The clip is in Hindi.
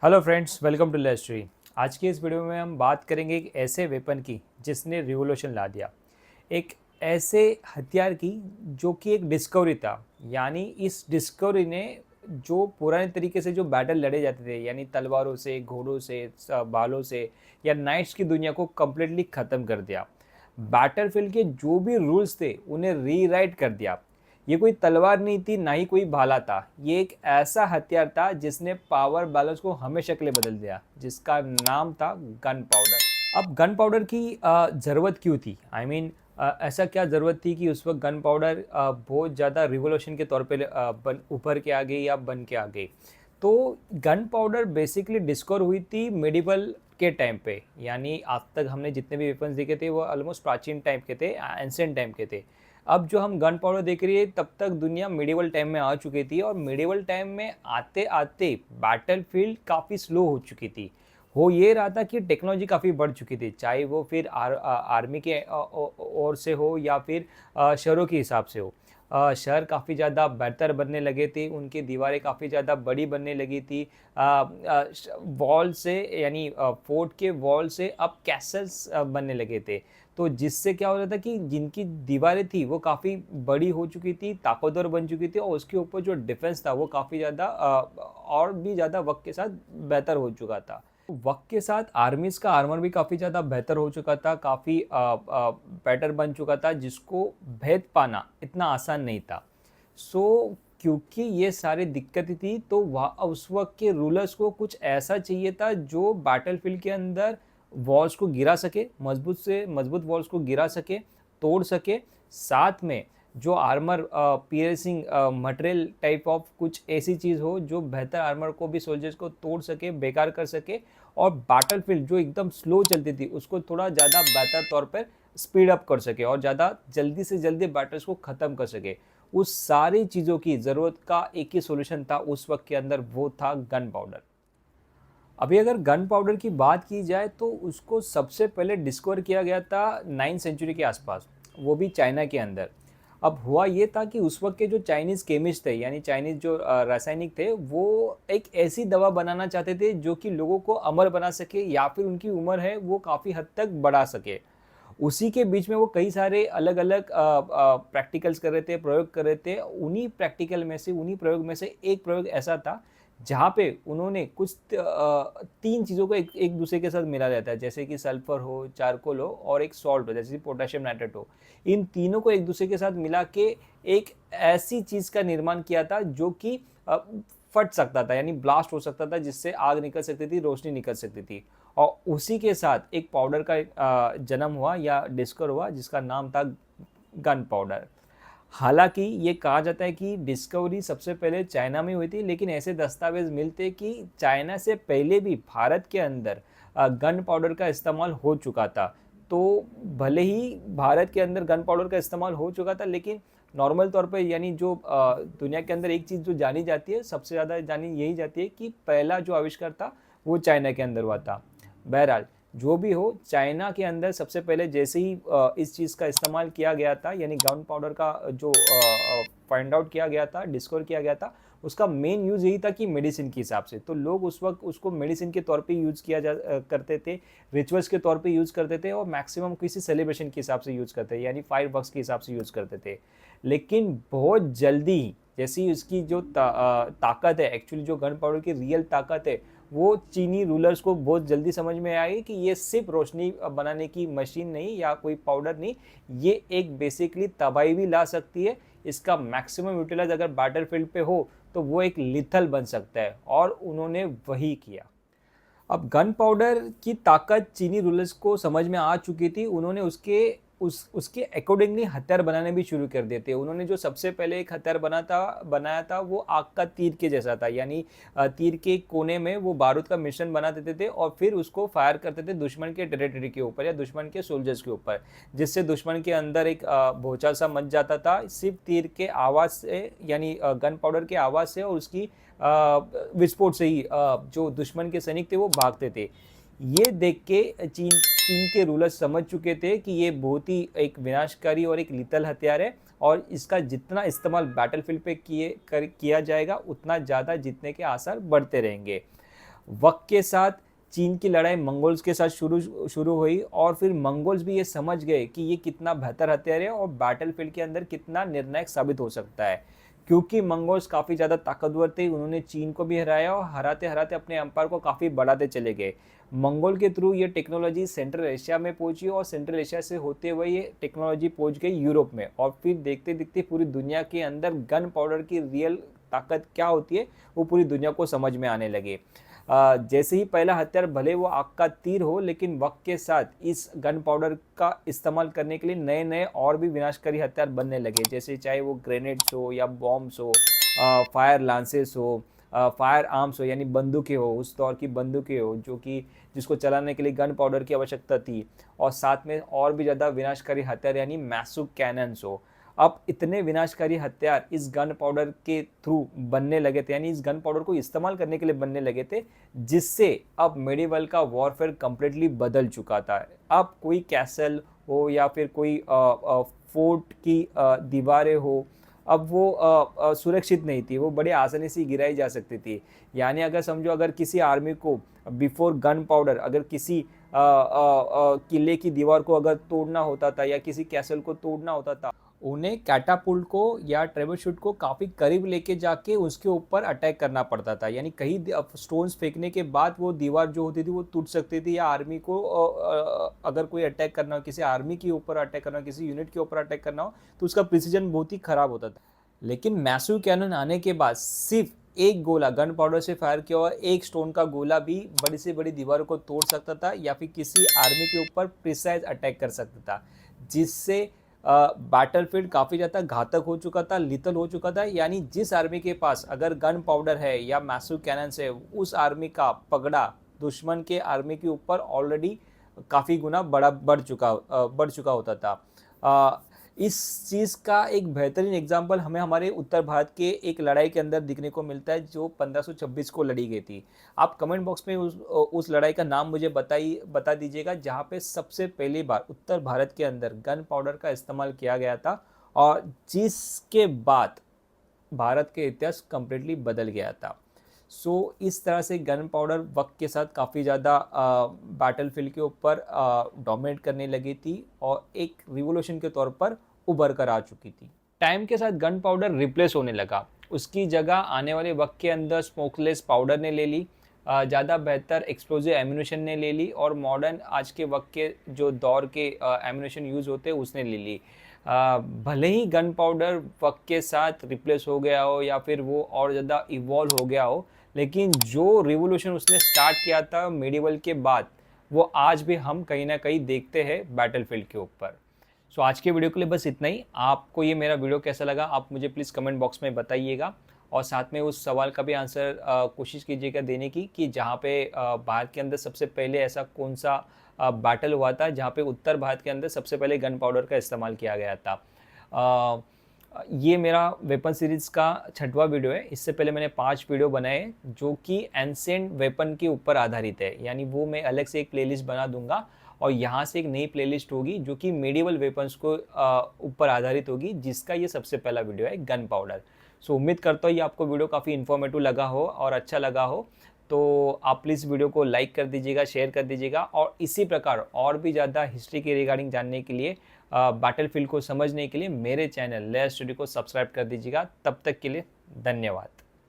हेलो फ्रेंड्स, वेलकम टू लेस्ट्री। आज की इस वीडियो में हम बात करेंगे एक ऐसे वेपन की जिसने रिवोल्यूशन ला दिया। एक ऐसे हथियार की जो कि एक डिस्कवरी था। यानी इस डिस्कवरी ने जो पुराने तरीके से जो बैटल लड़े जाते थे, यानी तलवारों से, घोड़ों से, बालों से या नाइट्स की दुनिया को कम्प्लीटली ख़त्म कर दिया। बैटलफील्ड के जो भी रूल्स थे उन्हें रीराइट कर दिया। ये कोई तलवार नहीं थी, ना ही कोई भाला था। ये एक ऐसा हथियार था जिसने पावर बैलेंस को हमेशा के लिए बदल दिया, जिसका नाम था गन पाउडर। अब गन पाउडर की ज़रूरत क्यों थी? आई मीन ऐसा क्या ज़रूरत थी कि उस वक्त गन पाउडर बहुत ज़्यादा रिवोल्यूशन के तौर पे उभर के आ गई या बन के आ गई? तो गन पाउडर बेसिकली डिस्कवर हुई थी मेडिवल के टाइम पे। यानी आज तक हमने जितने भी वेपन्स देखे थे वो ऑलमोस्ट प्राचीन टाइम के थे, एंशिएंट टाइम के थे। अब जो हम गन पाउडर देख रही है, तब तक दुनिया मिडिवल टाइम में आ चुकी थी और मिडिवल टाइम में आते आते बैटलफील्ड काफ़ी स्लो हो चुकी थी। हो ये रहा था कि टेक्नोलॉजी काफ़ी बढ़ चुकी थी, चाहे वो फिर आर्मी के ओर से हो या फिर शहरों के हिसाब से हो। शहर काफ़ी ज़्यादा बेहतर बनने लगे थे, उनकी दीवारें काफ़ी ज़्यादा बड़ी बनने लगी थी। वॉल से, यानी फोर्ट के वॉल से अब कैसल्स बनने लगे थे। तो जिससे क्या हो रहा था कि जिनकी दीवारें थी वो काफ़ी बड़ी हो चुकी थी, ताकतवर बन चुकी थी और उसके ऊपर जो डिफेंस था वो काफ़ी ज़्यादा और भी ज़्यादा वक्त के साथ बेहतर हो चुका था। वक्त के साथ आर्मीज़ का आर्मर भी काफ़ी ज़्यादा बेहतर हो चुका था, काफ़ी बेटर बन चुका था, जिसको भेद पाना इतना आसान नहीं था। सो क्योंकि ये सारी दिक्कतें थी, तो वह उस वक्त के रूलर्स को कुछ ऐसा चाहिए था जो बैटलफील्ड के अंदर वॉल्स को गिरा सके, मजबूत से मजबूत वॉल्स को गिरा सके, तोड़ सके। साथ में जो armour piercing material type of कुछ ऐसी चीज़ हो जो बेहतर आर्मर को भी, सोल्जर्स को तोड़ सके, बेकार कर सके। और बैटलफील्ड जो एकदम स्लो चलती थी उसको थोड़ा ज़्यादा बेहतर तौर पर स्पीड अप कर सके और ज़्यादा जल्दी से जल्दी बैटल्स को ख़त्म कर सके। उस सारी चीज़ों की ज़रूरत का एक ही सॉल्यूशन था उस वक्त के अंदर, वो था गन पाउडर। अभी अगर गन पाउडर की बात की जाए तो उसको सबसे पहले डिस्कवर किया गया था 9th सेंचुरी के आसपास, वो भी चाइना के अंदर। अब हुआ ये था कि उस वक्त के जो चाइनीज़ केमिस्ट थे, यानी चाइनीज़ जो रासायनिक थे, वो एक ऐसी दवा बनाना चाहते थे जो कि लोगों को अमर बना सके या फिर उनकी उम्र है वो काफ़ी हद तक बढ़ा सके। उसी के बीच में वो कई सारे अलग अलग प्रैक्टिकल्स कर रहे थे, प्रयोग कर रहे थे। उन्हीं प्रैक्टिकल में से, उन्हीं प्रयोग में से एक प्रयोग ऐसा था जहाँ पे उन्होंने कुछ तीन चीज़ों को एक एक दूसरे के साथ मिला जाता है, जैसे कि सल्फर हो, चारकोल हो और एक सॉल्ट हो, जैसे कि पोटेशियम नाइट्रेट हो। इन तीनों को एक दूसरे के साथ मिला के एक ऐसी चीज़ का निर्माण किया था जो कि फट सकता था, यानी ब्लास्ट हो सकता था, जिससे आग निकल सकती थी, रोशनी निकल सकती थी। और उसी के साथ एक पाउडर का जन्म हुआ या डिस्कवर हुआ जिसका नाम था गन पाउडर। हालांकि ये कहा जाता है कि डिस्कवरी सबसे पहले चाइना में हुई थी, लेकिन ऐसे दस्तावेज मिलते कि चाइना से पहले भी भारत के अंदर गन पाउडर का इस्तेमाल हो चुका था। तो भले ही भारत के अंदर गन पाउडर का इस्तेमाल हो चुका था, लेकिन नॉर्मल तौर पे, यानी जो दुनिया के अंदर एक चीज़ जो जानी जाती है, सबसे ज़्यादा जानी यही जाती है कि पहला जो आविष्कार था वो चाइना के अंदर हुआ था। बहरहाल, जो भी हो, चाइना के अंदर सबसे पहले जैसे ही इस चीज़ का इस्तेमाल किया गया था, यानी गन पाउडर का जो फाइंड आउट किया गया था, डिस्कवर किया गया था, उसका मेन यूज़ यही था कि मेडिसिन के हिसाब से। तो लोग उस वक्त उसको मेडिसिन के तौर पे यूज़ किया करते थे, रिचुअल्स के तौर पे यूज़ करते थे और मैक्सिमम किसी सेलिब्रेशन के हिसाब से यूज़ करते थे, यानी फायर वर्क्स के हिसाब से यूज़ करते थे। लेकिन बहुत जल्दी ही, जैसी उसकी जो ताकत है, एक्चुअली जो गन पाउडर की रियल ताकत है, वो चीनी रूलर्स को बहुत जल्दी समझ में आई कि ये सिर्फ रोशनी बनाने की मशीन नहीं या कोई पाउडर नहीं, ये एक बेसिकली तबाही भी ला सकती है। इसका मैक्सिमम यूटिलाइज अगर बैटलफील्ड पे हो तो वो एक लिथल बन सकता है, और उन्होंने वही किया। अब गन पाउडर की ताकत चीनी रूलर्स को समझ में आ चुकी थी। उन्होंने उसके अकॉर्डिंगली हथियार बनाने भी शुरू कर दिए थे। उन्होंने जो सबसे पहले एक हथियार बनाया था वो आग का तीर के जैसा था, यानी तीर के कोने में वो बारूद का मिश्रण बना देते थे और फिर उसको फायर करते थे दुश्मन के टेरिटरी के ऊपर या दुश्मन के सोल्जर्स के ऊपर, जिससे दुश्मन के अंदर एक भौचाल सा मच जाता था, सिर्फ तीर के आवाज़ से, यानी गन पाउडर के आवाज़ से और उसकी विस्फोट से ही जो दुश्मन के सैनिक थे वो भागते थे। ये देख के चीन चीन के रूलर समझ चुके थे कि ये बहुत ही एक विनाशकारी और एक लीथल हथियार है, और इसका जितना इस्तेमाल बैटलफील्ड पे किया जाएगा उतना ज़्यादा जीतने के आसार बढ़ते रहेंगे। वक्त के साथ चीन की लड़ाई मंगोल्स के साथ शुरू शुरू हुई और फिर मंगोल्स भी ये समझ गए कि ये कितना बेहतर हथियार है और बैटलफील्ड के अंदर कितना निर्णायक साबित हो सकता है। क्योंकि मंगोल्स काफ़ी ज़्यादा ताकतवर थे, उन्होंने चीन को भी हराया और हराते हराते अपने एम्पायर को काफ़ी बढ़ाते चले गए। मंगोल के थ्रू ये टेक्नोलॉजी सेंट्रल एशिया में पहुंची और सेंट्रल एशिया से होते हुए ये टेक्नोलॉजी पहुंच गई यूरोप में, और फिर देखते देखते पूरी दुनिया के अंदर गन पाउडर की रियल ताकत क्या होती है वो पूरी दुनिया को समझ में आने लगे। जैसे ही पहला हथियार भले वो आग का तीर हो, लेकिन वक्त के साथ इस गन पाउडर का इस्तेमाल करने के लिए नए नए और भी विनाशकारी हथियार बनने लगे, जैसे चाहे वो ग्रेनेड्स हो या बॉम्ब्स हो, फायर लांसेस हो, फायर आर्म्स हो यानी बंदूकें हो, उस दौर की बंदूकें हो जो कि जिसको चलाने के लिए गन पाउडर की आवश्यकता थी, और साथ में और भी ज़्यादा विनाशकारी हथियार यानी मैसिव कैनन्स हो। अब इतने विनाशकारी हथियार इस गन पाउडर के थ्रू बनने लगे थे, यानी इस गन पाउडर को इस्तेमाल करने के लिए बनने लगे थे, जिससे अब मेडिवल का वॉरफेयर कंप्लीटली बदल चुका था। अब कोई कैसल हो या फिर कोई फोर्ट की दीवारें हो, अब वो सुरक्षित नहीं थी, वो बड़े आसानी से गिराई जा सकती थी। यानी अगर समझो, अगर किसी आर्मी को बिफोर गन पाउडर अगर किसी किले की दीवार को अगर तोड़ना होता था या किसी कैसल को तोड़ना होता था, उन्हें कैटापुल्ट को या ट्रेवर शूट को काफ़ी करीब लेके जाके उसके ऊपर अटैक करना पड़ता था। यानी कहीं स्टोन्स फेंकने के बाद वो दीवार जो होती थी वो टूट सकती थी, या आर्मी को अगर कोई अटैक करना हो, किसी आर्मी के ऊपर अटैक करना हो, किसी यूनिट के ऊपर अटैक करना हो, तो उसका प्रिसीजन बहुत ही खराब होता था। लेकिन मैसिव कैनन आने के बाद सिर्फ एक गोला गन पाउडर से फायर किया हुआ एक स्टोन का गोला भी बड़ी से बड़ी दीवार को तोड़ सकता था या फिर किसी आर्मी के ऊपर प्रिसाइज अटैक कर सकता था, जिससे बैटलफील्ड काफ़ी ज़्यादा घातक हो चुका था, लिथल हो चुका था। यानी जिस आर्मी के पास अगर गन पाउडर है या मैसिव कैनन्स है, उस आर्मी का पगड़ा दुश्मन के आर्मी के ऊपर ऑलरेडी काफ़ी गुना बढ़ चुका होता था। इस चीज़ का एक बेहतरीन एग्जाम्पल हमें हमारे उत्तर भारत के एक लड़ाई के अंदर दिखने को मिलता है जो 1526 को लड़ी गई थी। आप कमेंट बॉक्स में उस लड़ाई का नाम मुझे बता दीजिएगा, जहाँ पे सबसे पहली बार उत्तर भारत के अंदर गन पाउडर का इस्तेमाल किया गया था, और जिसके बाद भारत के इतिहास कम्प्लीटली बदल गया था। इस तरह से गन पाउडर वक्त के साथ काफ़ी ज़्यादा बैटलफील्ड के ऊपर डोमिनेट करने लगी थी और एक रिवोल्यूशन के तौर पर उभर कर आ चुकी थी। टाइम के साथ गन पाउडर रिप्लेस होने लगा, उसकी जगह आने वाले वक्त के अंदर स्मोकलेस पाउडर ने ले ली, ज़्यादा बेहतर एक्सप्लोजिव एम्यूनेशन ने ले ली, और मॉडर्न आज के वक्त के जो दौर के एम्यूनेशन यूज़ होते हैं उसने ले ली। भले ही गन पाउडर वक्त के साथ रिप्लेस हो गया हो या फिर वो और ज़्यादा इवॉल्व हो गया हो, लेकिन जो रिवोल्यूशन उसने स्टार्ट किया था मेडिवल के बाद, वो आज भी हम कहीं ना कहीं देखते हैं बैटलफील्ड के ऊपर। आज के वीडियो के लिए बस इतना ही। आपको ये मेरा वीडियो कैसा लगा आप मुझे प्लीज़ कमेंट बॉक्स में बताइएगा, और साथ में उस सवाल का भी आंसर कोशिश कीजिएगा देने की कि जहाँ पे भारत के अंदर सबसे पहले ऐसा कौन सा बैटल हुआ था जहाँ पे उत्तर भारत के अंदर सबसे पहले गन पाउडर का इस्तेमाल किया गया था। ये मेरा वेपन सीरीज़ का 6वां वीडियो है। इससे पहले मैंने 5 वीडियो बनाए जो कि एंसेंट वेपन के ऊपर आधारित है, यानी वो मैं अलग से एक प्लेलिस्ट बना दूंगा, और यहाँ से एक नई प्लेलिस्ट होगी जो कि मेडिवल वेपन्स को ऊपर आधारित होगी, जिसका ये सबसे पहला वीडियो है गन पाउडर। उम्मीद करता हूँ ये आपको वीडियो काफ़ी इन्फॉर्मेटिव लगा हो और अच्छा लगा हो, तो आप प्लीज़ वीडियो को लाइक कर दीजिएगा, शेयर कर दीजिएगा, और इसी प्रकार और भी ज़्यादा हिस्ट्री के रिगार्डिंग जानने के लिए, बैटलफील्ड को समझने के लिए मेरे चैनल लेयर स्टडी को सब्सक्राइब कर दीजिएगा। तब तक के लिए धन्यवाद।